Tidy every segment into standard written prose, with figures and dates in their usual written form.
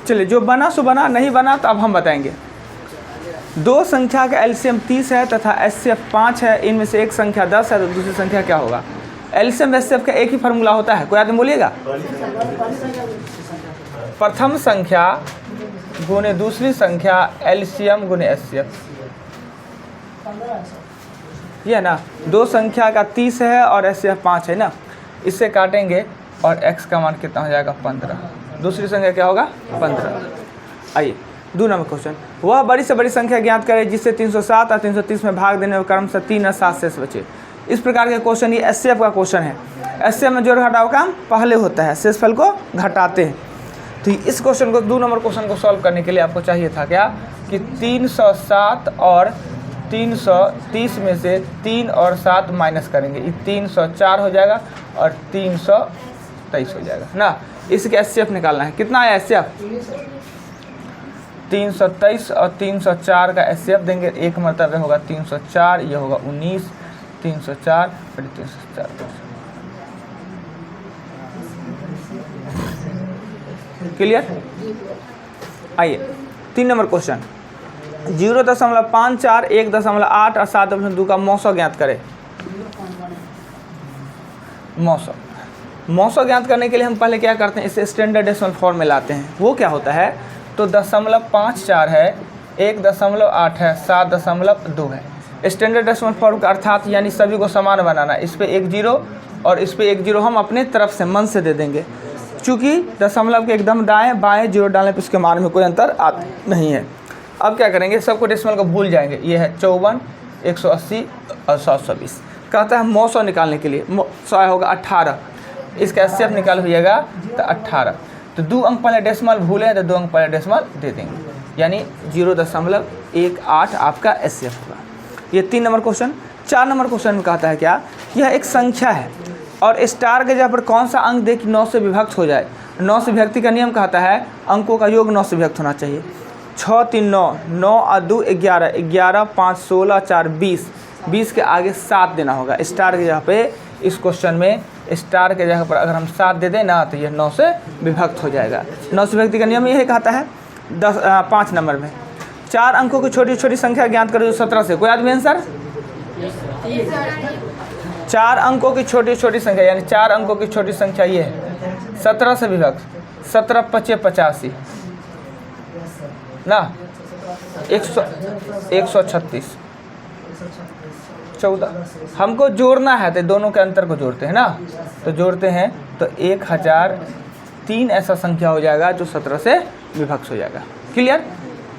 चलिए, जो बना सो बना, नहीं बना तो अब हम बताएंगे। दो संख्या का एलसीएम 30 है तथा एचसीएफ 5 है, इनमें से एक संख्या 10 है तो दूसरी संख्या क्या होगा? एलसीएम एचसीएफ का एक ही फार्मूला होता है, कोई आदमी बोलिएगा? प्रथम संख्या गुने दूसरी संख्या एलसीएम गुने एचसीएफ, ये है ना। दो संख्या का 30 है और एचसीएफ 5 है ना, इससे काटेंगे और x का मान कितना हो जाएगा? 15। दूसरी संख्या क्या होगा? 15। आइए 2 नंबर क्वेश्चन, वह बड़ी से बड़ी संख्या ज्ञात करे जिससे 307 और 330 में भाग देने में क्रम से 3 और 7 शेष बचे। इस प्रकार के क्वेश्चन ये एचसीएफ का क्वेश्चन है। एचसीएफ में जोड़ घटाव काम पहले होता है, शेषफल को घटाते हैं। तो इस क्वेश्चन को 2 नंबर क्वेश्चन को सॉल्व करने के लिए आपको चाहिए था क्या कि 307 और 330 में से 3 और 7 माइनस करेंगे, ये 304 हो जाएगा और 323 हो जाएगा ना। इसके एचसीएफ निकालना है, कितना है एचसीएफ? 323 और 304 का एचसीएफ देंगे, एक मरतबे होगा 304, ये होगा 19, 304 और 304। क्लियर? आइए 3 नंबर क्वेश्चन, 0.54, 1.8 और 7.2 का मौसो ज्ञात करें। मौसो ज्ञात करने के लिए हम पहले क्या करते हैं, इसे स्टैंडर्ड डेसिमल फॉर्म में लाते हैं। वो क्या होता है, तो 0.54 है, 1.8 है, 7.2 है। स्टैंडर्ड डेसिमल फॉर्म का अर्थात यानी सभी को समान बनाना, इस पे 1 0 और इस पे 1 0 हम अपने तरफ से मन से दे देंगे। चूँकि दशमलव के एकदम दाएँ बाएँ 0 डालने पर उसके मान में कोई अंतर आता नहीं है। अब क्या करेंगे, सबको डेसिमल को भूल जाएंगे। ये है 54, 180 और 720। कहता है मौसो निकालने के लिए, 100 होगा 18, इसका एचसीएफ निकाल होइएगा तो 18। तो 2 अंक पहले डेसिमल भूलें तो 2 अंक पहले डेसिमल दे देंगे, यानी 0.18 आपका एचसीएफ होगा। ये 3 नंबर क्वेश्चन। 4 नंबर क्वेश्चन में कहता है क्या, यह एक संख्या है और स्टार के जगह पर कौन सा अंक दे कि 9 से विभक्त हो जाए। 9 से विभक्ति का नियम कहता है अंकों का योग 9 से विभक्त होना चाहिए। 6 3 9, 9 और 2 11, 11 5 16 4 20, 20 के आगे 7 देना होगा स्टार की जगह पे। इस क्वेश्चन में स्टार के जगह पर अगर हम 7 दे दें ना तो यह 9 से विभक्त हो जाएगा। 9 से विभक्ति का नियम यही कहता है। 5 नंबर में 4 अंकों की छोटी छोटी संख्या ज्ञात करो जो 17 से, कोई आदमी आंसर? 4 अंकों की छोटी छोटी संख्या, यानी 4 अंकों की छोटी संख्या ये है 17 से विभक्त। 17 5 85 ना, 136। 14 हमको जोड़ना है तो दोनों के अंतर को जोड़ते हैं ना, तो जोड़ते हैं तो 1003 ऐसा संख्या हो जाएगा जो 17 से विभक्त हो जाएगा। क्लियर?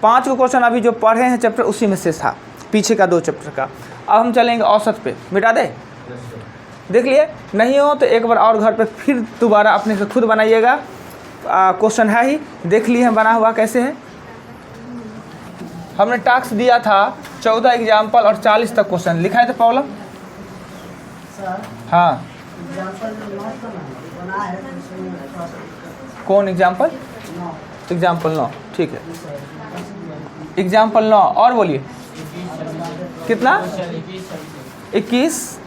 5 को क्वेश्चन अभी जो पढ़े हैं चैप्टर उसी में से था, पीछे का 2 चैप्टर का। अब हम चलेंगे औसत पे, मिटा दे। देख लिए, नहीं हो तो एक बार और घर पे फिर दोबारा अपने से खुद बनाइएगा। क्वेश्चन है ही, देख लिए हैं बना हुआ कैसे है। हमने टास्क दिया था 14 एग्जाम्पल और 40 तक क्वेश्चन लिखा है तो प्रॉब्लम। हाँ, कौन एग्जाम्पल? एग्जाम्पल 9, ठीक है। एग्जाम्पल 9 और बोलिए कितना? 21,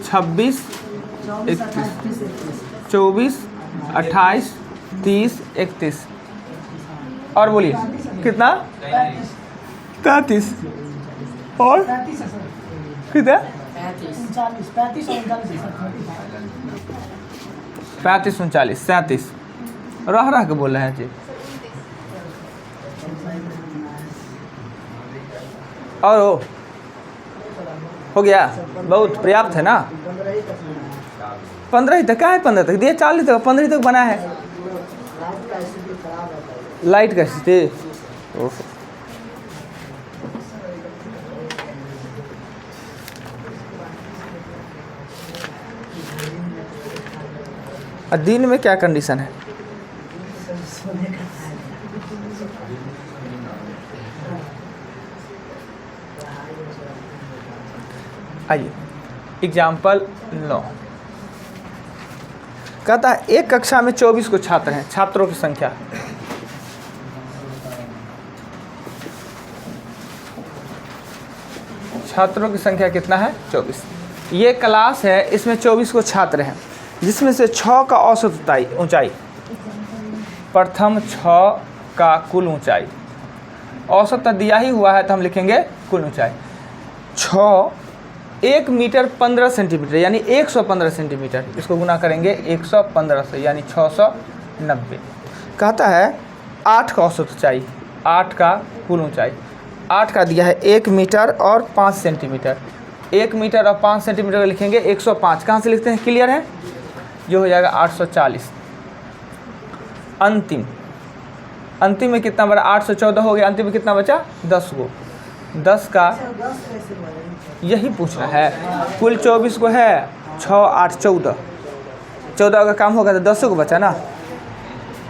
26, 31, 24, 28, 30, 31 और बोलिए कितना? 33 और कितना? 35, 39, 37 रह के बोल रहे हैं जी। और हो गया, बहुत पर्याप्त है ना। 15 ही तक, क्या है 15 तक दिए, 40 तक, 15 तक बना है। लाइट का स्थिति दिन में क्या कंडीशन है? आइए एग्जाम्पल 9 कहता है एक कक्षा में 24 को छात्र हैं, छात्रों की संख्या कितना है? 24। ये क्लास है, इसमें 24 को छात्र हैं जिसमें से 6 का औसत ऊंचाई प्रथम 6 का कुल ऊंचाई। औसत तो दिया ही हुआ है तो हम लिखेंगे कुल ऊंचाई। 6 1 मीटर 15 सेंटीमीटर यानी 115 सेंटीमीटर, इसको गुना करेंगे 115 से यानी 690। कहता है 8 का औसत ऊंचाई, 8 का कुल ऊंचाई। 8 का दिया है 1 मीटर और 5 सेंटीमीटर। 1 मीटर और 5 सेंटीमीटर को लिखेंगे 105। कहाँ से लिखते हैं, क्लियर है? जो हो जाएगा 840। अंतिम में कितना बड़ा, 814 हो गया। अंतिम में कितना बचा, 10 गो। 10 का यही पूछना है। कुल 24 को है, 6 8 14, 14 का काम होगा तो 10 को बचा ना।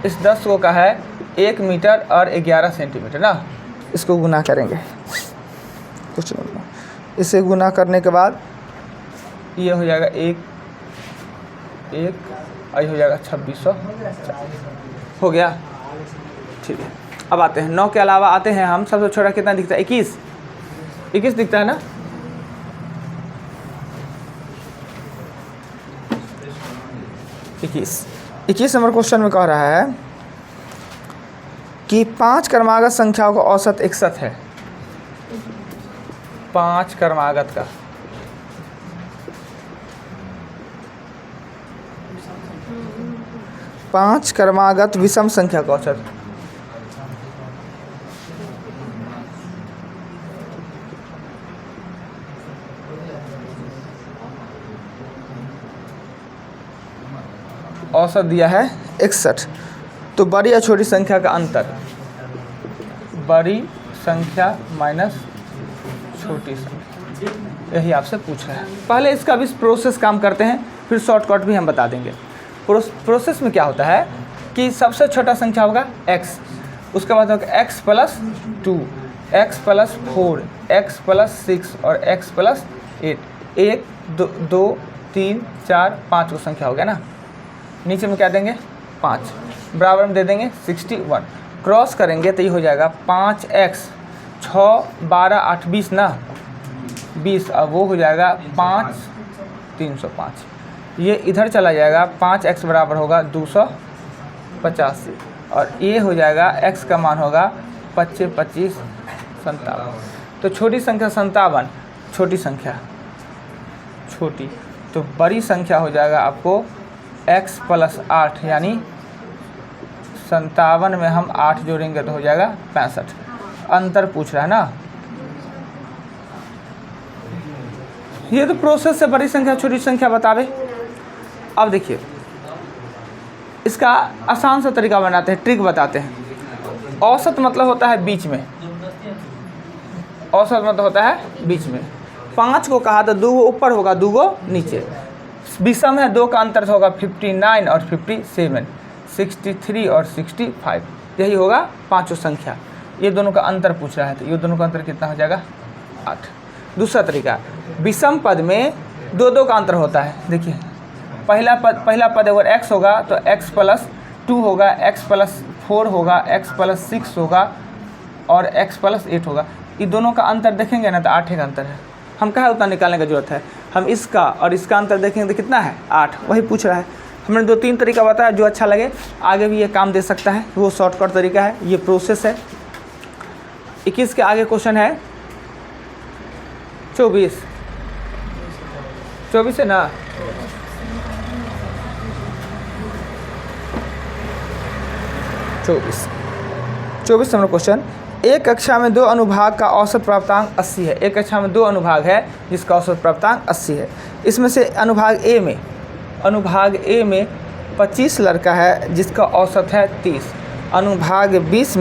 इस 10 को का है 1 मीटर और 11 सेंटीमीटर ना। इसको गुना करेंगे, कुछ नहीं, इसे गुना करने के बाद ये हो जाएगा 1 और हो जाएगा 2600 हो गया। ठीक है, अब आते हैं 9 के अलावा आते हैं हम। सबसे छोटा कितना दिखता है, 21 दिखता है ना। इक्कीस नंबर क्वेश्चन में कह रहा है कि 5 क्रमागत संख्याओं का औसत 61 है। 5 क्रमागत का पाँच क्रमागत विषम संख्या का औसत। औसत दिया है 61। तो बड़ी या छोटी संख्या का अंतर, बड़ी संख्या माइनस छोटी संख्या, यही आपसे पूछ रहा है। पहले इसका भी प्रोसेस काम करते हैं, फिर शॉर्टकट भी हम बता देंगे। प्रोसेस में क्या होता है कि सबसे छोटा संख्या होगा x, उसके बाद होगा x + 2, x + 4, x + 6 और x + 8। 1 2 3 4 5 को संख्या हो गया ना। नीचे में क्या देंगे, 5, बराबर में दे देंगे 61। क्रॉस करेंगे तो ये हो जाएगा 5x, 6 12 8 20 ना, 20। अब वो हो जाएगा 5 305। ये इधर चला जाएगा, 5x बराबर होगा 285 और ये हो जाएगा x का मान होगा 25 25 57। तो छोटी संख्या 57, छोटी संख्या छोटी, तो बड़ी संख्या हो जाएगा आपको x + 8 यानी 57 में हम 8 जोड़ेंगे तो हो जाएगा 65। अंतर पूछ रहा है ना। ये तो प्रोसेस से बड़ी संख्या छोटी संख्या बतावे। अब देखिए इसका आसान सा तरीका बनाते हैं, ट्रिक बताते हैं। औसत मतलब होता है बीच में, औसत मतलब होता है बीच में। 5 को कहा तो 2 ऊपर होगा 2 नीचे। विषम है, 2 का अंतर होगा 59 और 57, 63 और 65, यही होगा पांचों संख्या। ये दोनों का अंतर पूछ रहा है तो ये दोनों का अंतर कितना हो जाएगा, 8। दूसरा तरीका, विषम पद में 2 का अंतर होता है। देखिए पहला पद अगर x होगा तो x + 2 होगा, x + 4 होगा, x + 6 होगा और x + 8 होगा। ये दोनों का अंतर देखेंगे ना तो 8 का अंतर है। हम कहा उतना निकालने का जरूरत है, हम इसका और इसका अंतर देखेंगे तो कितना है, 8। वही पूछ रहा है। हमने 2-3 तरीका बताया, जो अच्छा लगे आगे भी ये काम दे सकता है, वो शॉर्टकट तरीका है, ये प्रोसेस है। 21 के आगे क्वेश्चन है 24 है ना। चौबीस नंबर क्वेश्चन, एक कक्षा में 2 अनुभाग का औसत प्राप्तांक 80 है। एक कक्षा में 2 अनुभाग है जिसका औसत प्राप्तांक 80 है। इसमें से अनुभाग ए में 25 लड़का है जिसका औसत है 30। अनुभाग 20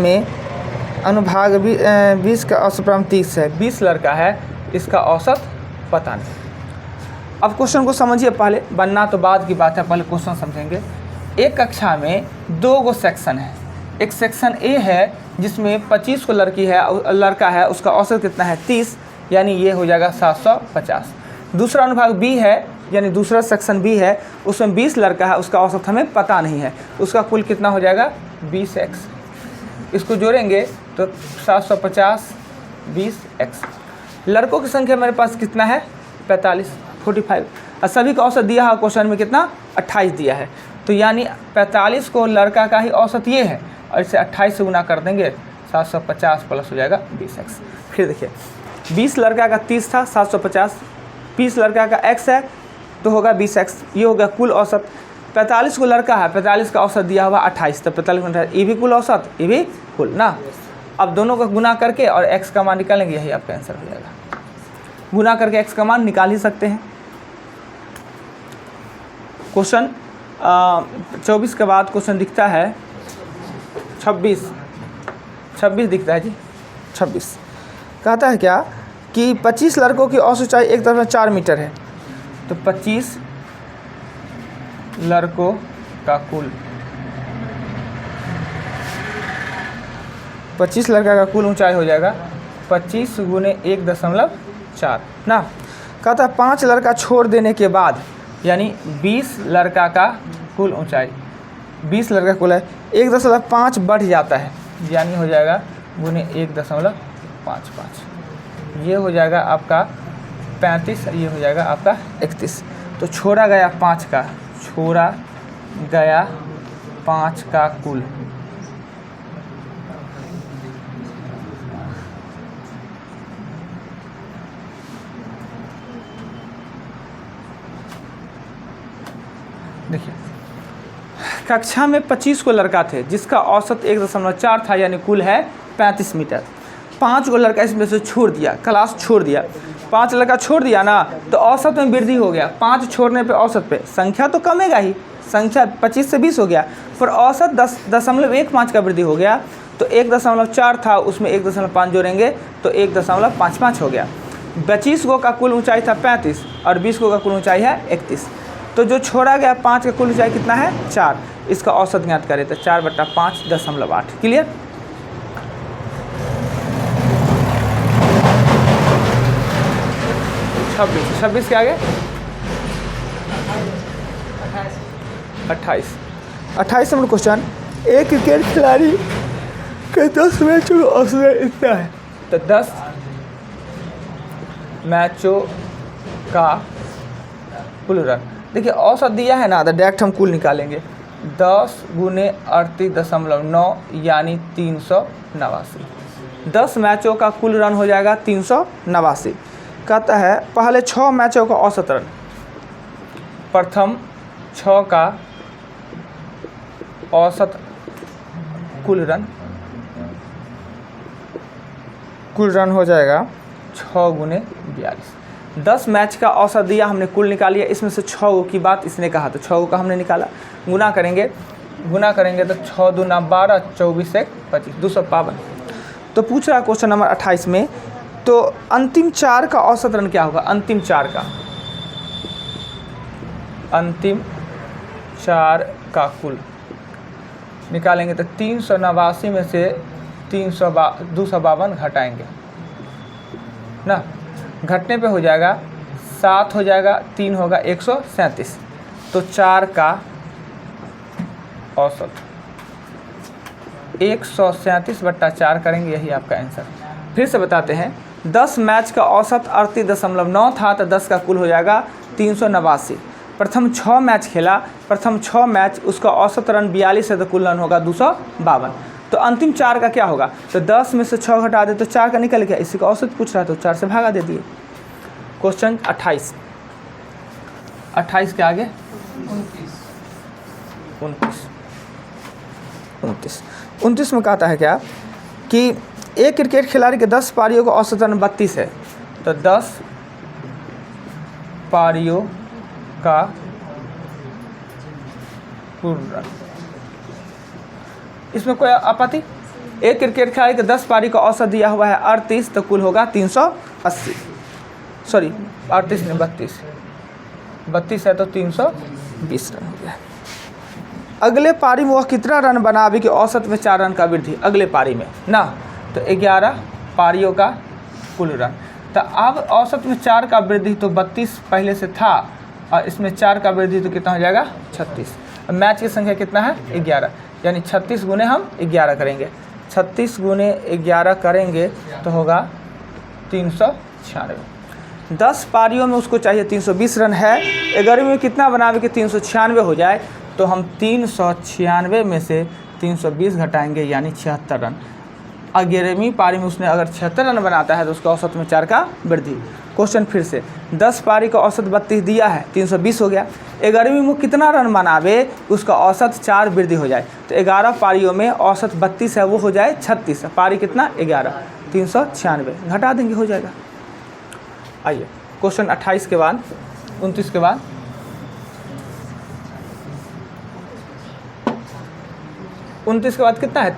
का औसत प्राप्तांक 30 है। 20 लड़का है, इसका औसत पता नहीं। अब क्वेश्चन को समझिए, पहले बनना तो बाद की बात है, पहले क्वेश्चन समझेंगे। एक कक्षा में 2 गो सेक्शन है। एक सेक्शन ए है जिसमें 25 को लड़का है, उसका औसत कितना है, 30, यानी ये हो जाएगा 750। दूसरा अनुभाग बी है, यानी दूसरा सेक्शन बी है, उसमें 20 लड़का है, उसका औसत हमें पता नहीं है, उसका कुल कितना हो जाएगा 20x। इसको जोड़ेंगे तो 750 20x। लड़कों की संख्या मेरे पास कितना है 45 और सभी का औसत दिया है क्वेश्चन में कितना 28 दिया है। तो यानी 45 को लड़का का ही औसत ये है, और इसे 28 से गुना कर देंगे 750 प्लस हो जाएगा 20x। फिर देखिए 20 लड़का का 30 था 750, 20 लड़का का x है तो होगा 20x, ये हो गया कुल औसत। 45 को लड़का है, 45 का औसत दिया हुआ 28, तो 45 में ये भी कुल औसत, ये भी कुल ना। अब दोनों का गुना करके और x का मान निकालेंगे, यही आपका आंसर हो जाएगा। गुना करके x का मान निकाल ही सकते हैं। क्वेश्चन 24 के बाद क्वेश्चन दिखता है 26 दिखता है जी। 26 कहता है क्या कि 25 लड़कों की औसत ऊंचाई 1.4 मीटर है, तो 25 लड़कों का कुल 25 लड़का का कुल ऊंचाई हो जाएगा 25 गुने 1.4 ना। कहता है 5 लड़का छोड़ देने के बाद, यानी 20 लड़का का कुल ऊंचाई, 20 लड़का कुल है 1.5 बढ़ जाता है, यानी हो जाएगा गुने 1.55, ये हो जाएगा आपका 35, ये हो जाएगा आपका 31। तो छोड़ा गया 5 का कुल, देखिए कक्षा में 25 को लड़का थे जिसका औसत 1.4 था, यानी कुल है 35 मीटर। 5 को लड़का इसमें से छोड़ दिया, क्लास छोड़ दिया, 5 लड़का छोड़ दिया ना, तो औसत में वृद्धि हो गया। 5 छोड़ने पे औसत पे संख्या तो कमेगा ही, संख्या 25 से 20 हो गया, पर औसत 10.15 का वृद्धि हो गया। तो 1.4 था, उसमें 1.5 जोड़ेंगे तो 1.55 हो गया। 25 को का कुल ऊंचाई था 35 और 20 को का कुल ऊंचाई है 31, तो जो छोड़ा गया 5 का कुल ऊंचाई कितना है 4, इसका औसत ज्ञात करें तो 4/5.8। क्लियर। छब्बीस के आगे 28 नंबर क्वेश्चन, एक क्रिकेट खिलाड़ी के 10 मैचों का औसत इतना है, तो 10 मैचों का कुल रन। देखिए औसत दिया है ना, तो डायरेक्ट हम कुल निकालेंगे, 10 गुने 38.9 यानी 389। 10 मैचों का कुल रन हो जाएगा 389। कहता है पहले 6 मैचों का औसत रन, प्रथम 6 का औसत कुल रन हो जाएगा 6 गुने 42। 10 मैच का औसत दिया, हमने कुल निकालिया, इसमें से 6 की बात इसने कहा तो 6 का हमने निकाला। गुना करेंगे तो 6 दूना 12, 24 1 25, 252। तो पूछ रहा क्वेश्चन नंबर 28 में, तो अंतिम 4 का औसत रन क्या होगा? अंतिम 4 का कुल निकालेंगे तो 389 में से 252 घटाएंगे ना, घटने पे हो जाएगा 7 हो जाएगा, 3 होगा 137। तो 4 का औसत 137/4 करेंगे, यही आपका आंसर। फिर से बताते हैं, 10 मैच का औसत 38.9 था, तो 10 का कुल हो जाएगा 389। प्रथम 6 मैच खेला, प्रथम 6 मैच उसका औसत रन 42 है, तो कुल रन होगा 252। तो अंतिम 4 का क्या होगा? तो 10 में से 6 घटा दे तो 4 का निकल गया, इसी का औसत पूछ रहा है तो 4 से भागा दे दिए। क्वेश्चन 28 के आगे 29 में कहता है क्या कि एक क्रिकेट खिलाड़ी के 10 पारियों का औसत रन 32 है, तो 10 पारियों का कुल रन, इसमें कोई आपत्ति? एक क्रिकेट खिलाड़ी के 10 पारी का औसत दिया हुआ है 38, तो कुल होगा 380, सॉरी 38 नहीं 32 है, तो 320 रन हो गया। अगले पारी में वह कितना रन बनावे कि औसत में 4 रन का वृद्धि? अगले पारी में ना, तो 11 पारियों का कुल रन। तो अब औसत में 4 का वृद्धि, तो 32 पहले से था और इसमें 4 का वृद्धि, तो कितना हो जाएगा 36। मैच की संख्या कितना है 11, यानी 36 गुने हम 11 करेंगे, 36 गुने 11 करेंगे तो होगा 396। 10 पारियों में उसको चाहिए 320 रन है, 11वीं में कितना बनावे कि 396 हो जाए, तो हम 396 में से 320 घटाएंगे यानी 76 रन। 11वीं पारी में उसने अगर 76 रन बनाता है तो उसका औसत में 4 का वृद्धि। क्वेश्चन फिर से, 10 पारी का औसत 32 दिया है, 320 हो गया। 11वीं में कितना रन बनावे उसका औसत 4 वृद्धि हो जाए, तो 11 पारियों में औसत 32 है वो हो जाए 36। पारी कितना 11, 396 घटा देंगे हो जाएगा। आइए क्वेश्चन 28 के बाद 29 के बाद 29 के बाद कितना है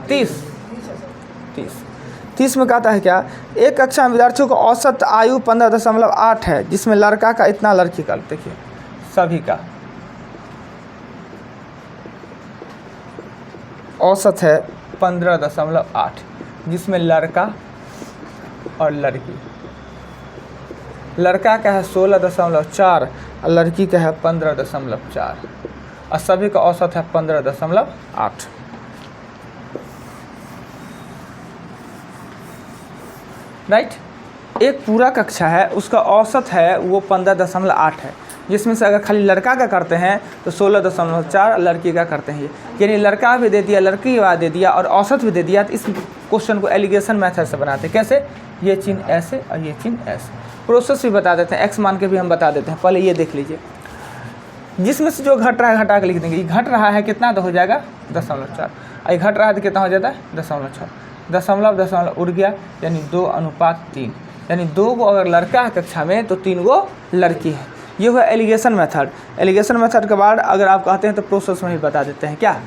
30 में कहता है क्या, एक कक्षा में विद्यार्थियों का औसत आयु 15.8 है, जिसमें लड़का का इतना, लड़की का, देखिए सभी का औसत है 15.8, जिसमें लड़का और लड़की, लड़का का है 16.4 और लड़की का है 15.4 और सभी का औसत है 15.8। राइट, एक पूरा कक्षा है उसका औसत है वो 15.8 है, जिसमें से अगर खाली लड़का का करते हैं तो 16.4 लड़की का करते हैं। यानी लड़का भी दे दिया, लड़की भी दे दिया और औसत भी दे दिया। तो इस क्वेश्चन को एलिगेशन मेथड से बनाते हैं। कैसे, ये चिन्ह ऐसे और ये चिन्ह ऐसे। प्रोसेस भी बता देते हैं, एक्स मान के भी हम बता देते हैं। पहले ये देख लीजिए, जिसमें से जो घट रहा है घटा के लिख देंगे। ये घट रहा है कितना तो हो जाएगा 0.4, और घट रहा है तो कितना हो जाता है 0.6, दशमलव उड़ गया यानी 2:3। यानी 2 गो अगर लड़का है कक्षा में तो 3 गो लड़की है। ये हुआ एलिगेशन मेथड। एलिगेशन मेथड के बाद अगर आप कहते हैं तो प्रोसेस में ही बता देते हैं। क्या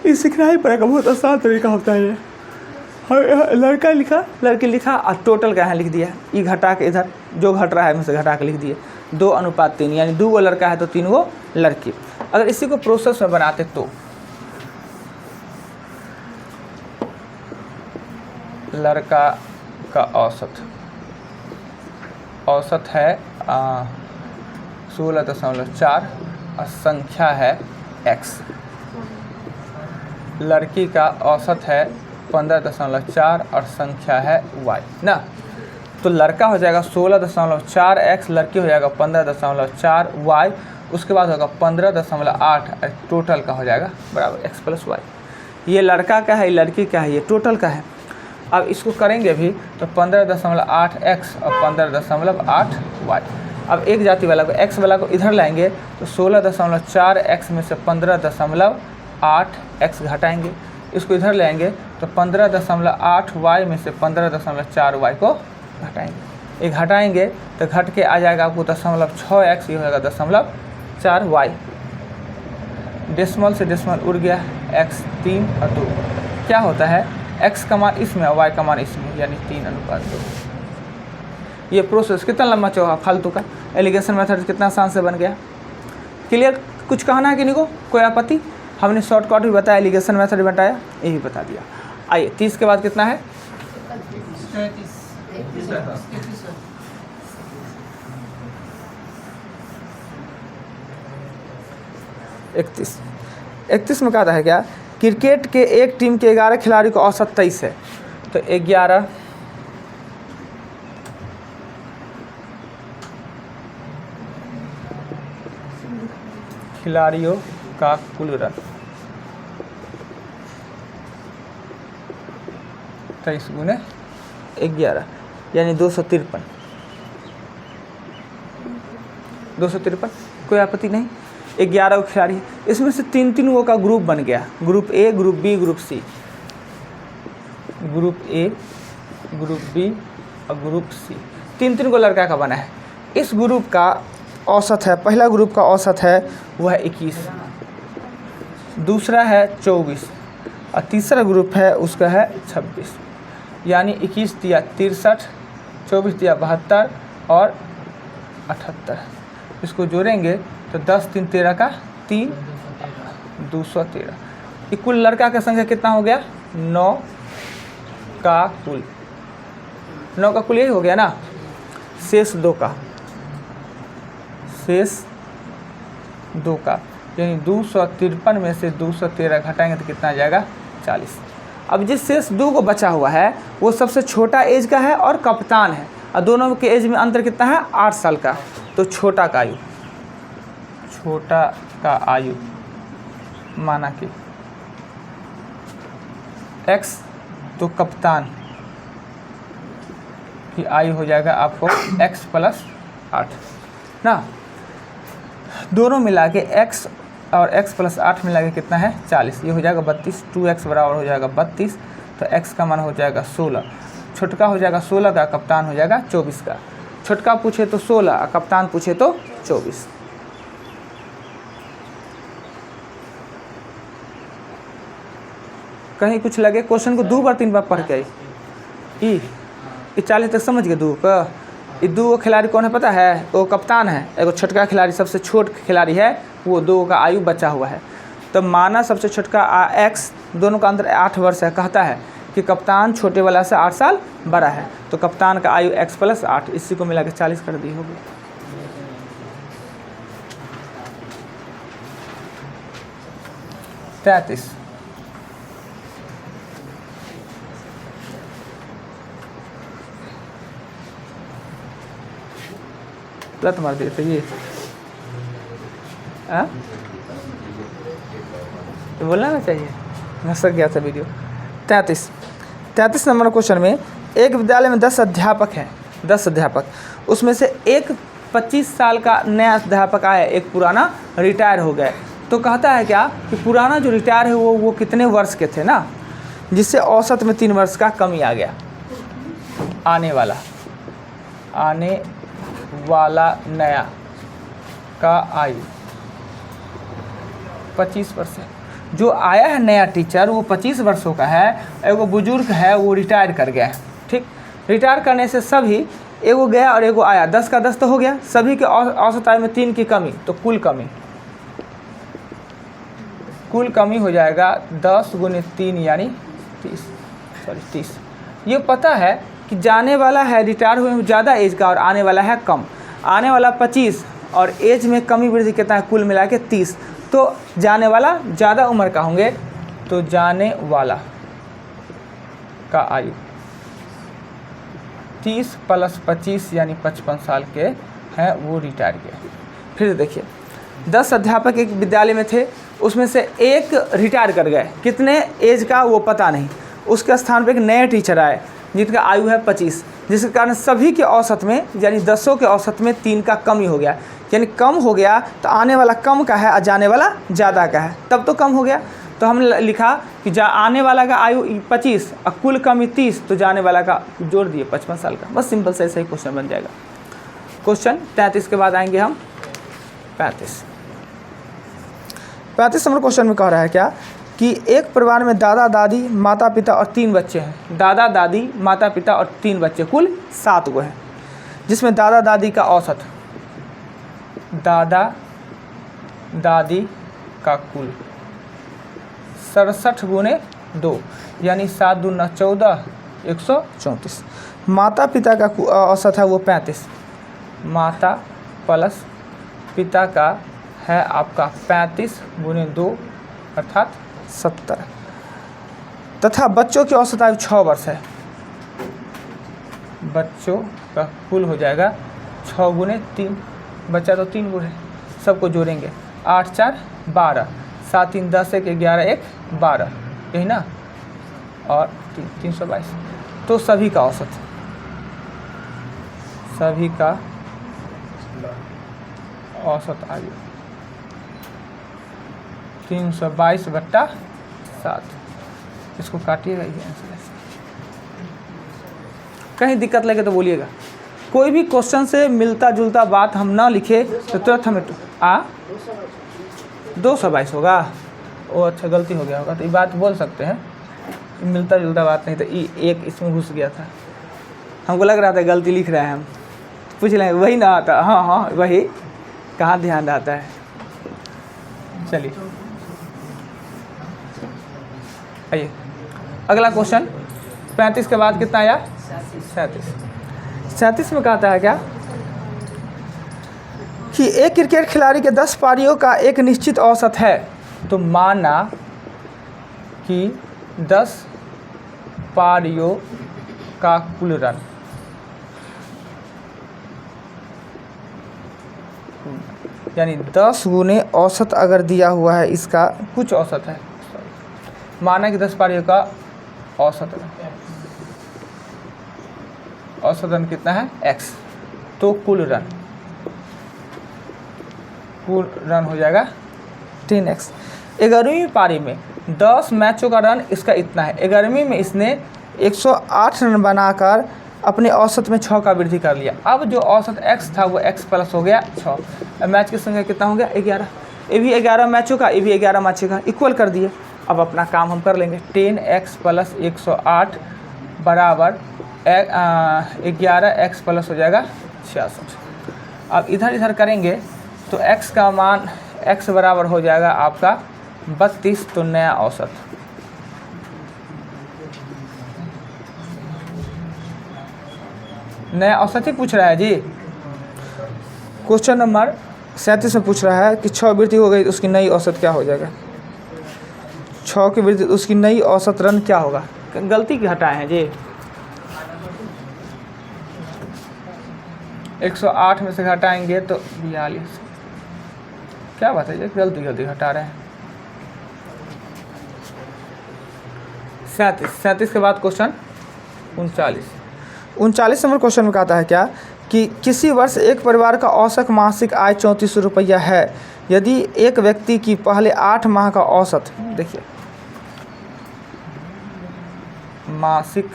ये सीखना ही पड़ेगा, बहुत आसान तरीका होता है ये। लड़का लिखा, लड़की लिखा और टोटल का यहाँ लिख दिया। ये घटा के इधर जो घट रहा है मुझसे घटा के लिख दिए 2:3, यानी 2 गो लड़का है तो 3 गो लड़की। अगर इसी को प्रोसेस में बनाते तो लड़का का औसत है 16.4 और संख्या है x। लड़की का औसत है 15.4 और संख्या है y ना। तो लड़का हो जाएगा 16.4x, लड़की हो जाएगा 15.4y, उसके बाद होगा 15.8, टोटल का हो जाएगा बराबर x + y। ये लड़का का है, ये लड़की का है, ये टोटल का है। अब इसको करेंगे भी तो 15.8x और 15.8y। अब एक जाति वाला को x वाला को इधर लाएंगे तो 16.4x में से 15.8x घटाएंगे। इसको इधर लाएंगे तो 15.8y में से 15.4y को घटाएंगे। ये घटाएंगे तो घट के आ जाएगा आपको 0.6x, ये हो जाएगा 0.4y। डेसिमल से डेसिमल उड़ गया, x 3 और 2 क्या होता है, x का मान इसमें और y का मान इसमें, यानी 3:2। ये प्रोसेस कितना लंबा चौड़ा फालतू का। एलिगेशन मेथड कितना आसान से बन गया। क्लियर, कुछ कहना है कि नहीं को, कोई आपत्ति? हमने शॉर्टकट भी बताया, एलिगेशन मेथड बताया, यही बता दिया। आइए 30 के बाद कितना है 31 में कहता है क्या, क्रिकेट के एक टीम के 11 खिलाड़ी का औसत 23 है। तो 11 खिलाड़ियों का कुल रन 23 गुने 11 यानी 253। कोई आपत्ति नहीं। 11 खिलाड़ी है, इसमें से 3 गो का ग्रुप बन गया, group A, group B, group C. Group A, group B और ग्रुप सी, 3 गो लड़का का बना है। इस ग्रुप का औसत है, पहला ग्रुप का औसत है वह 21, दूसरा है 24 और तीसरा ग्रुप है उसका है 26। यानी 21 दिया 63, 24 दिया 72 और 78। इसको जोड़ेंगे तो 10 3 13 का 3, 213। कुल लड़का का संख्या कितना हो गया 9 का कुल, 9 का कुल यही हो गया ना। शेष 2 का, शेष 2 का यानी 253 में से 213 घटाएंगे तो कितना आ जाएगा 40। अब जिस शेष 2 को बचा हुआ है वो सबसे छोटा एज का है और कप्तान है, और दोनों के एज में अंतर कितना है 8 साल का। तो छोटा का आयु, छोटा का आयु माना कि x, तो कप्तान की आयु हो जाएगा आपको x + 8 ना, दोनों मिला के x और x + 8 मिला के कितना है 40, ये हो जाएगा 32, 2x बराबर हो जाएगा 32, तो x का मान हो जाएगा 16, छोटका हो जाएगा 16 का, कप्तान हो जाएगा 24 का। छोटका पूछे तो 16, कप्तान पूछे तो 24। कहीं कुछ लगे क्वेश्चन को 2 बार 3 बार पढ़ के ई 40 तक समझ गए। दो गो खिलाड़ी कौन है पता है? वो कप्तान है, एगो छोटका खिलाड़ी सबसे छोट खिलाड़ी है, वो 2 का आयु बचा हुआ है। तो माना सबसे छोटका x, दोनों का अंतर 8 वर्ष है, कहता है कि कप्तान छोटे वाला से 8 साल बड़ा है, तो कप्तान का आयु x + 8, इसी को मिला के 40 कर दी होगी। तैंतीस लत मार दिए थे ये, तो बोलना ना चाहिए, घसक गया था वीडियो। 33 नंबर क्वेश्चन में, एक विद्यालय में 10 अध्यापक हैं, 10 अध्यापक, उसमें से एक 25 साल का नया अध्यापक आया, एक पुराना रिटायर हो गया। तो कहता है क्या कि पुराना जो रिटायर है वो कितने वर्ष के थे ना, जिससे औसत में 3 वर्ष का कमी आ गया। आने वाला नया का आयु 25 वर्ष है। जो आया है नया टीचर वो 25 वर्षों का है, एगो बुजुर्ग है वो रिटायर कर गया है। ठीक, रिटायर करने से सभी, एगो गया और एगो आया, 10 का 10 तो हो गया, सभी के औसत आयु में 3 की कमी, तो कुल कमी हो जाएगा 10 × 3 यानी 30। ये पता है कि जाने वाला है रिटायर हुए में ज़्यादा एज का और आने वाला है कम। आने वाला 25 और एज में कमी वृद्धि कितना है, कुल मिला के 30, तो जाने वाला ज़्यादा उम्र का होंगे, तो जाने वाला का आयु 30 + 25 यानी 55 साल के हैं, वो रिटायर किया। फिर देखिए 10 अध्यापक एक विद्यालय में थे, उसमें से एक रिटायर कर गए, कितने एज का वो पता नहीं, उसके स्थान पर एक नए टीचर आए जिनका आयु है 25, जिसके कारण सभी के औसत में यानी 10 के औसत में 3 का कमी हो गया, यानी कम हो गया, तो आने वाला कम का है और जाने वाला ज़्यादा का है, तब तो कम हो गया। तो हमने लिखा कि आने वाला का आयु 25 और कुल कमी 30, तो जाने वाला का जोड़ दिए 55 साल का। बस सिंपल से ऐसा ही क्वेश्चन बन जाएगा। क्वेश्चन 33 के बाद आएंगे हम 35 नंबर क्वेश्चन में कह रहा है क्या कि एक परिवार में दादा दादी माता पिता और 3 बच्चे हैं। दादा दादी माता पिता और 3 बच्चे, कुल 7 गो हैं, जिसमें दादा दादी का औसत, दादा दादी का कुल 67 × 2 यानी 7 दूना 14, 134। माता पिता का औसत है वो 35, माता प्लस पिता का है आपका 35 × 2 अर्थात 70, तथा बच्चों की औसत आयु 6 वर्ष है। बच्चों का कुल हो जाएगा 6 × 3, बच्चा तो 3 गो है, सबको जोड़ेंगे 8 × 4 = 12, 7 × 3 = 10, 1 = 11, 1 = 12, यही ना, और 322। तो सभी का औसत, सभी का औसत आयु 322/7, इसको काटिएगा, ये आंसर ऐसे। कहीं दिक्कत लगे तो बोलिएगा। कोई भी क्वेश्चन से मिलता जुलता बात हम ना लिखे तो तुरंत हमें 222 होगा। ओ अच्छा, गलती हो गया होगा, तो ये बात बोल सकते हैं, मिलता जुलता बात नहीं, तो एक इसमें घुस गया था, हमको लग रहा था गलती लिख रहे हैं हम, पूछ लेंगे वही ना आता। हाँ वही, कहाँ ध्यान रहता है। चलिए आइए अगला क्वेश्चन 35 के बाद कितना आया 37 में कहता है क्या कि एक क्रिकेट खिलाड़ी के 10 पारियों का एक निश्चित औसत है। तो माना कि 10 पारियों का कुल रन यानी 10 गुने औसत अगर दिया हुआ है, इसका कुछ औसत है, माना कि 10 पारियों का औसत रन कितना है x, तो कुल रन हो जाएगा 10x। 11वीं पारी में 10 मैचों का रन इसका इतना है। 11वीं में इसने 108 रन बनाकर अपने औसत में 6 का वृद्धि कर लिया। अब जो औसत x था वो x प्लस हो गया 6। मैच की संख्या कितना हो गया 11। ये भी 11 मैचों का, ये भी 11 मैचों का, इक्वल कर दिए। अब अपना काम हम कर लेंगे। 10x प्लस 108 बराबर 11x प्लस हो जाएगा 66। अब इधर करेंगे तो x का मान x बराबर हो जाएगा आपका 32। तो नया औसत ही पूछ रहा है जी। क्वेश्चन नंबर 37 में पूछ रहा है कि 6 वृद्धि हो गई तो उसकी नई औसत क्या हो जाएगा। 6 की वृद्धि उसकी नई औसत रन क्या होगा। गलती की हटाए हैं जी। 108 में से घटाएंगे तो 42। क्या बात है जी, गलती हटा रहे हैं। 37 के बाद क्वेश्चन 39 नंबर क्वेश्चन में कहता है क्या कि किसी वर्ष एक परिवार का औसत मासिक आय 3400 रुपया है। यदि एक व्यक्ति की पहले 8 माह का औसत, देखिए मासिक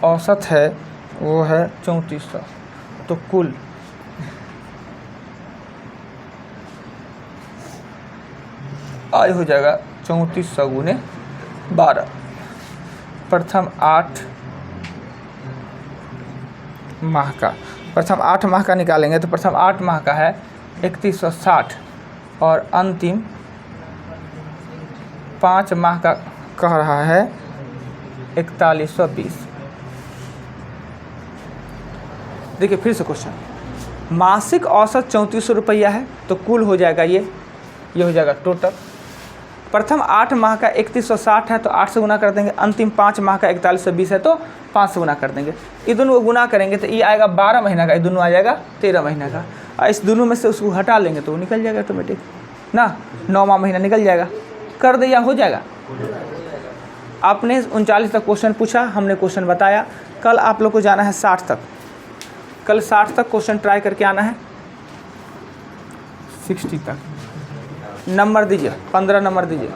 औसत है वो है 3400, तो कुल आय हो जाएगा 3400 गुने 12। प्रथम 8 माह का निकालेंगे तो प्रथम 8 माह का है 3160 और अंतिम 5 माह का कह रहा है 4120। देखिए फिर से क्वेश्चन, मासिक औसत 3400 रुपया है तो कुल हो जाएगा ये हो जाएगा टोटल। प्रथम 8 माह का 3160 है तो 8 से गुना कर देंगे। अंतिम 5 माह का 4120 है तो 5 से गुना कर देंगे। ये दोनों को गुना करेंगे तो ये आएगा 12 महीना का, ये दोनों आ जाएगा 13 महीना का। और इस दोनों में से उसको हटा लेंगे तो वो निकल जाएगा ऑटोमेटिक ना, 9वां महीना निकल जाएगा। कर दे या हो जाएगा। आपने 39 तक क्वेश्चन पूछा, हमने क्वेश्चन बताया। कल आप लोग को जाना है 60 तक। कल 60 तक क्वेश्चन ट्राई करके आना है। 60 तक नंबर दीजिए, 15 नंबर दीजिए।